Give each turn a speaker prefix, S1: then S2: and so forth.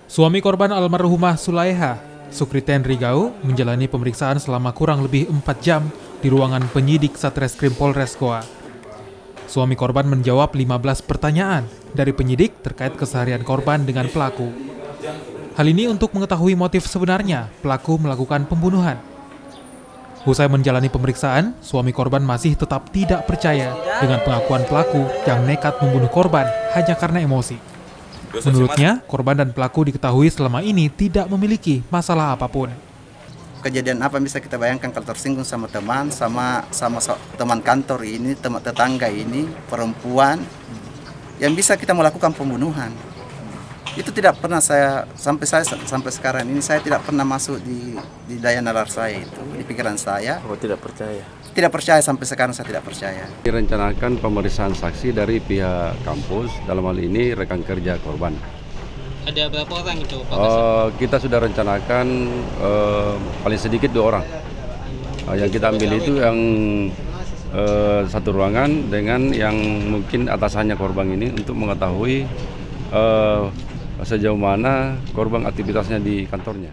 S1: Suami korban almarhumah Sulaiha, Sukriten Rigau, menjalani pemeriksaan selama kurang lebih 4 jam di ruangan penyidik Satreskrim Polres Goa. Suami korban menjawab 15 pertanyaan dari penyidik terkait keseharian korban dengan pelaku. Hal ini untuk mengetahui motif sebenarnya pelaku melakukan pembunuhan. Usai menjalani pemeriksaan, suami korban masih tetap tidak percaya dengan pengakuan pelaku yang nekat membunuh korban hanya karena emosi. Menurutnya, korban dan pelaku diketahui selama ini tidak memiliki masalah apapun.
S2: Kejadian apa bisa kita bayangkan kalau tersinggung sama teman, sama teman kantor ini, teman tetangga ini, perempuan, yang bisa kita melakukan pembunuhan. Itu tidak pernah sampai sekarang ini saya tidak pernah masuk di daya nalar saya itu, di pikiran saya.
S3: Oh, tidak percaya?
S2: Tidak percaya, sampai sekarang saya tidak percaya.
S4: Direncanakan pemeriksaan saksi dari pihak kampus, dalam hal ini rekan kerja korban.
S5: Ada berapa orang itu Pak?
S4: Kita sudah rencanakan paling sedikit 2 orang. Yang kita ambil itu yang satu ruangan dengan yang mungkin atasannya korban ini untuk mengetahui sejauh mana korban aktivitasnya di kantornya.